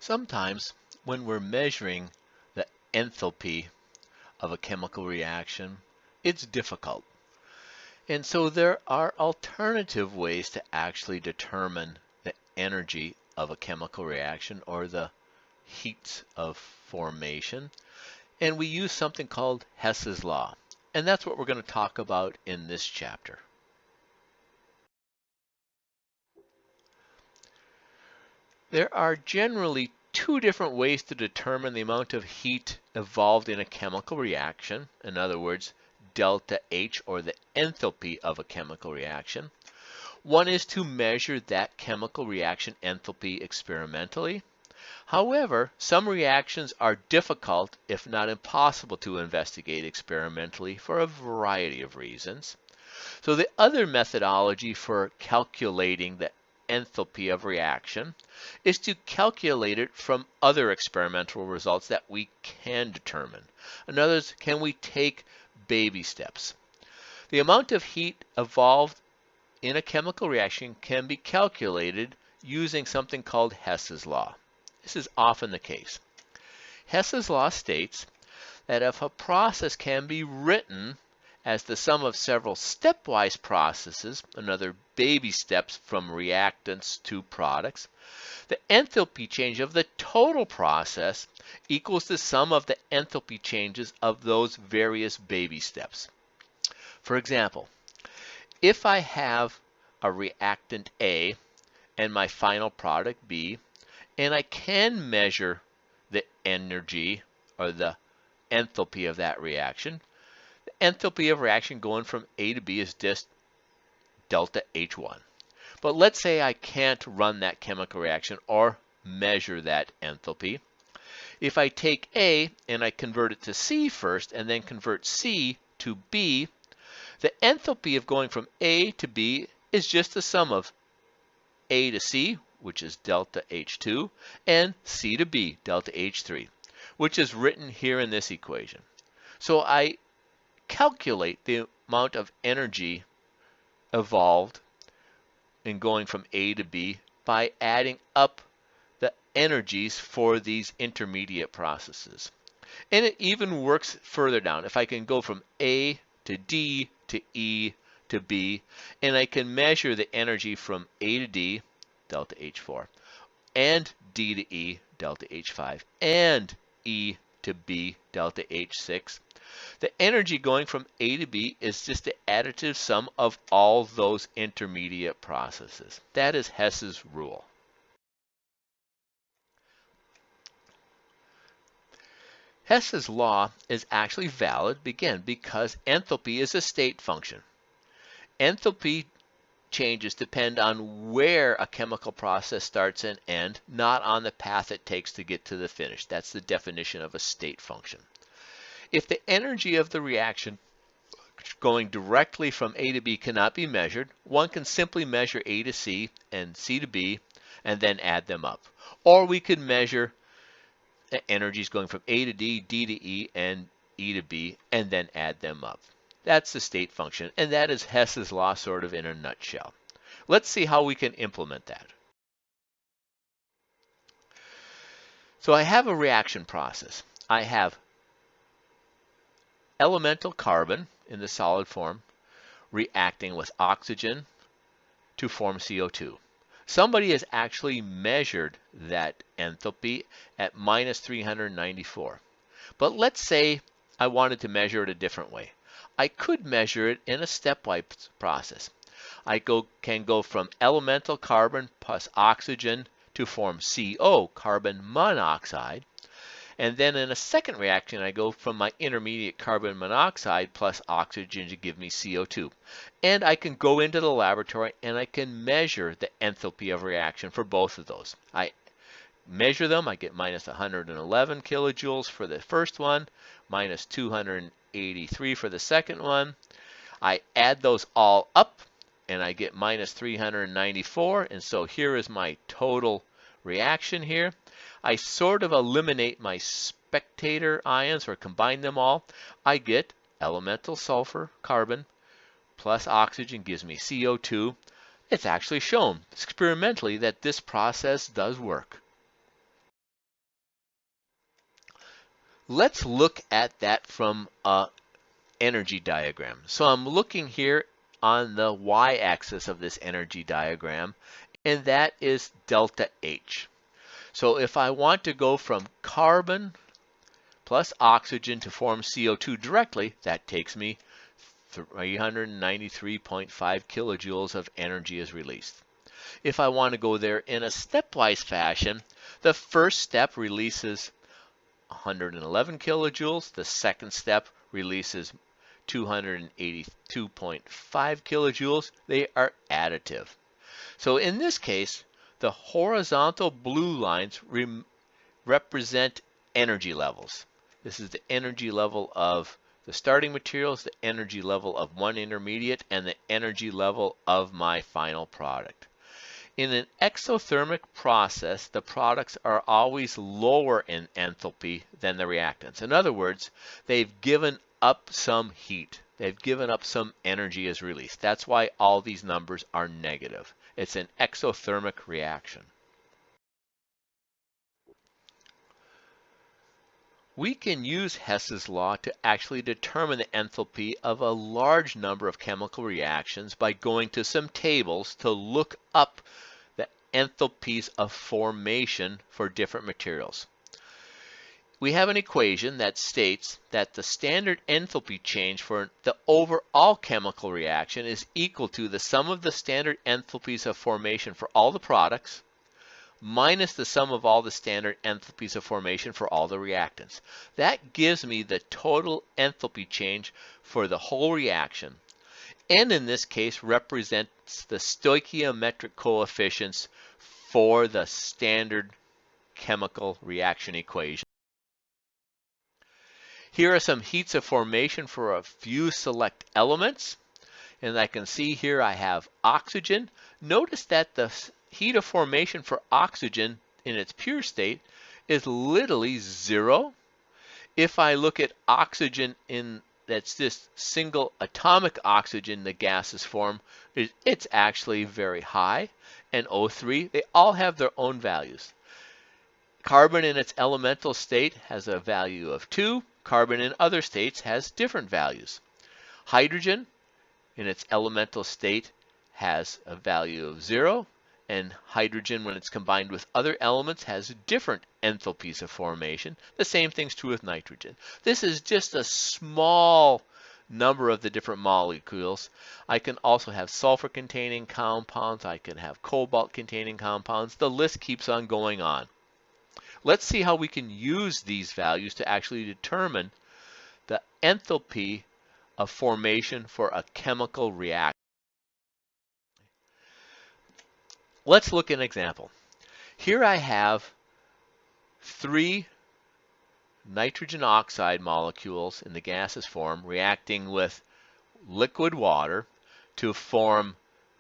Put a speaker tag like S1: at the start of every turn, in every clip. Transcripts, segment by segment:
S1: Sometimes when we're measuring the enthalpy of a chemical reaction, it's difficult. And so there are alternative ways to actually determine the energy of a chemical reaction or the heats of formation. And we use something called Hess's Law. And that's what we're going to talk about in this chapter. There are generally two different ways to determine the amount of heat evolved in a chemical reaction. In other words, delta H, or the enthalpy of a chemical reaction. One is to measure that chemical reaction enthalpy experimentally. However, some reactions are difficult, if not impossible, to investigate experimentally for a variety of reasons. So the other methodology for calculating the enthalpy of reaction is to calculate it from other experimental results that we can determine. In other words, can we take baby steps? The amount of heat evolved in a chemical reaction can be calculated using something called Hess's Law. This is often the case. Hess's Law states that if a process can be written as the sum of several stepwise processes, another baby steps from reactants to products, the enthalpy change of the total process equals the sum of the enthalpy changes of those various baby steps. For example, if I have a reactant A and my final product B, and I can measure the energy or the enthalpy of that reaction, the enthalpy of reaction going from A to B is just delta H1. But let's say I can't run that chemical reaction or measure that enthalpy. If I take A and I convert it to C first and then convert C to B, the enthalpy of going from A to B is just the sum of A to C, which is delta H2, and C to B, delta H3, which is written here in this equation. So I calculate the amount of energy evolved in going from A to B by adding up the energies for these intermediate processes. And it even works further down. If I can go from A to D to E to B, and I can measure the energy from A to D, delta H4, and D to E, delta H5, and E to B, delta H6, the energy going from A to B is just the additive sum of all those intermediate processes. That is Hess's rule. Hess's law is actually valid, again, because enthalpy is a state function. Enthalpy changes depend on where a chemical process starts and ends, not on the path it takes to get to the finish. That's the definition of a state function. If the energy of the reaction going directly from A to B cannot be measured, one can simply measure A to C and C to B and then add them up. Or we could measure the energies going from A to D, D to E, and E to B, and then add them up. That's the state function, and that is Hess's law sort of in a nutshell. Let's see how we can implement that. So I have a reaction process. I have elemental carbon in the solid form reacting with oxygen to form CO2. Somebody has actually measured that enthalpy at minus 394. But let's say I wanted to measure it a different way. I could measure it in a stepwise process. I can go from elemental carbon plus oxygen to form CO, carbon monoxide. And then in a second reaction, I go from my intermediate carbon monoxide plus oxygen to give me CO2. And I can go into the laboratory and I can measure the enthalpy of reaction for both of those. I measure them, I get minus 111 kilojoules for the first one, minus 283 for the second one. I add those all up and I get minus 394, and so here is my total reaction here. I sort of eliminate my spectator ions or combine them all. I get elemental sulfur, carbon, plus oxygen gives me CO2. It's actually shown experimentally that this process does work. Let's look at that from an energy diagram. So I'm looking here on the y-axis of this energy diagram, and that is delta H. So if I want to go from carbon plus oxygen to form CO2 directly, that takes me 393.5 kilojoules of energy is released. If I want to go there in a stepwise fashion, the first step releases 111 kilojoules. The second step releases 282.5 kilojoules. They are additive. So in this case, the horizontal blue lines represent energy levels. This is the energy level of the starting materials, the energy level of one intermediate, and the energy level of my final product. In an exothermic process, the products are always lower in enthalpy than the reactants. In other words, they've given up some heat. They've given up some energy as released. That's why all these numbers are negative. It's an exothermic reaction. We can use Hess's law to actually determine the enthalpy of a large number of chemical reactions by going to some tables to look up the enthalpies of formation for different materials. We have an equation that states that the standard enthalpy change for the overall chemical reaction is equal to the sum of the standard enthalpies of formation for all the products minus the sum of all the standard enthalpies of formation for all the reactants. That gives me the total enthalpy change for the whole reaction. N in this case represents the stoichiometric coefficients for the standard chemical reaction equation. Here are some heats of formation for a few select elements. And I can see here I have oxygen. Notice that the heat of formation for oxygen in its pure state is literally 0. If I look at oxygen that's this single atomic oxygen the gases form, it's actually very high. And O3, they all have their own values. Carbon in its elemental state has a value of 2. Carbon in other states has different values. Hydrogen in its elemental state has a value of 0, and hydrogen, when it's combined with other elements, has different enthalpies of formation. The same thing's true with nitrogen. This is just a small number of the different molecules. I can also have sulfur-containing compounds. I can have cobalt-containing compounds. The list keeps on going on. Let's see how we can use these values to actually determine the enthalpy of formation for a chemical reaction. Let's look at an example. Here I have 3 nitrogen oxide molecules in the gaseous form reacting with liquid water to form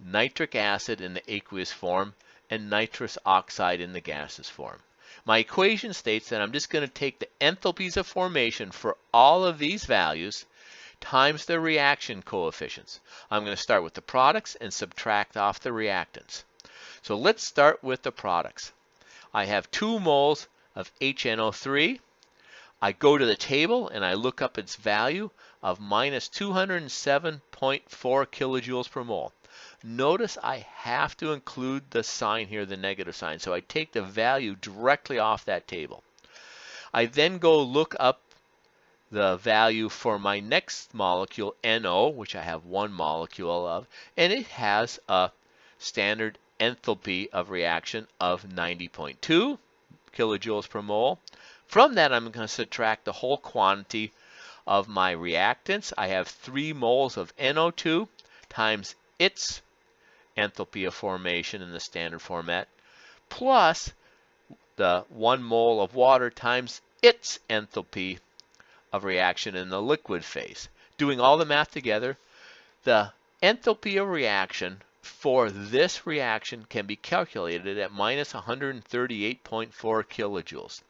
S1: nitric acid in the aqueous form and nitrous oxide in the gaseous form. My equation states that I'm just going to take the enthalpies of formation for all of these values times their reaction coefficients. I'm going to start with the products and subtract off the reactants. So let's start with the products. I have 2 moles of HNO3. I go to the table and I look up its value of minus 207.4 kilojoules per mole. Notice I have to include the sign here, the negative sign. So I take the value directly off that table. I then go look up the value for my next molecule, NO, which I have 1 molecule of, and it has a standard enthalpy of reaction of 90.2 kilojoules per mole. From that, I'm going to subtract the whole quantity of my reactants. I have 3 moles of NO2 times its enthalpy of formation in the standard format, plus the 1 mole of water times its enthalpy of reaction in the liquid phase. Doing all the math together, the enthalpy of reaction for this reaction can be calculated at minus 138.4 kilojoules.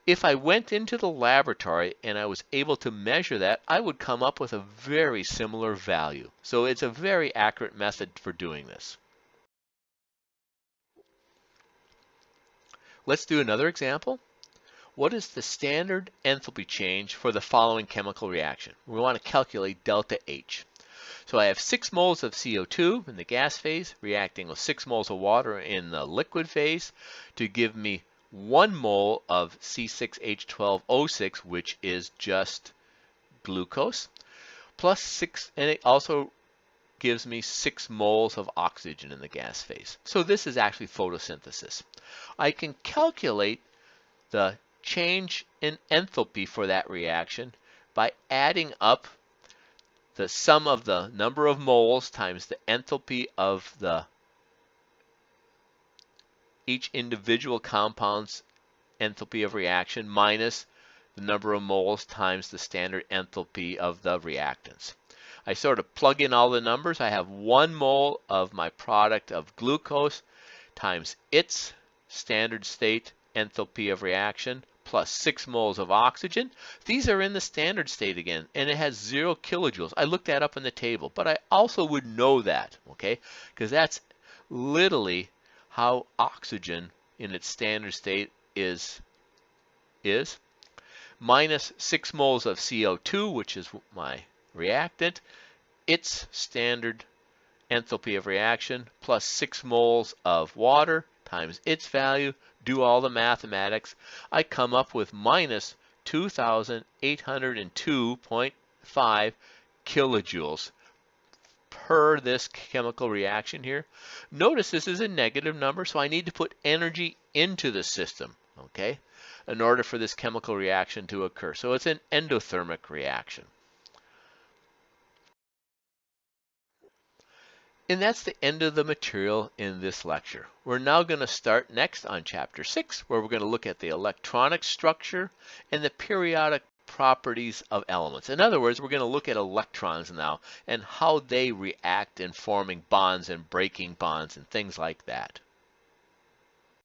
S1: If I went into the laboratory and I was able to measure that, I would come up with a very similar value. So it's a very accurate method for doing this. Let's do another example. what is the standard enthalpy change for the following chemical reaction? We want to calculate delta H. So I have 6 moles of CO2 in the gas phase reacting with 6 moles of water in the liquid phase to give me 1 mole of C6H12O6, which is just glucose, plus 6, and it also gives me 6 moles of oxygen in the gas phase. So this is actually photosynthesis. I can calculate the change in enthalpy for that reaction by adding up the sum of the number of moles times the enthalpy of each individual compound's enthalpy of reaction minus the number of moles times the standard enthalpy of the reactants. I sort of plug in all the numbers. I have 1 mole of my product of glucose times its standard state enthalpy of reaction plus 6 moles of oxygen. These are in the standard state again, and it has 0 kilojoules. I looked that up in the table, but I also would know that, okay? Because that's literally how oxygen in its standard state is minus 6 moles of CO2, which is my reactant, its standard enthalpy of reaction, plus 6 moles of water times its value, do all the mathematics, I come up with minus 2,802.5 kilojoules per this chemical reaction here. Notice this is a negative number, so I need to put energy into the system, okay, in order for this chemical reaction to occur. So it's an endothermic reaction. And that's the end of the material in this lecture. We're now going to start next on Chapter 6, where we're going to look at the electronic structure and the periodic properties of elements. In other words, we're going to look at electrons now and how they react in forming bonds and breaking bonds and things like that.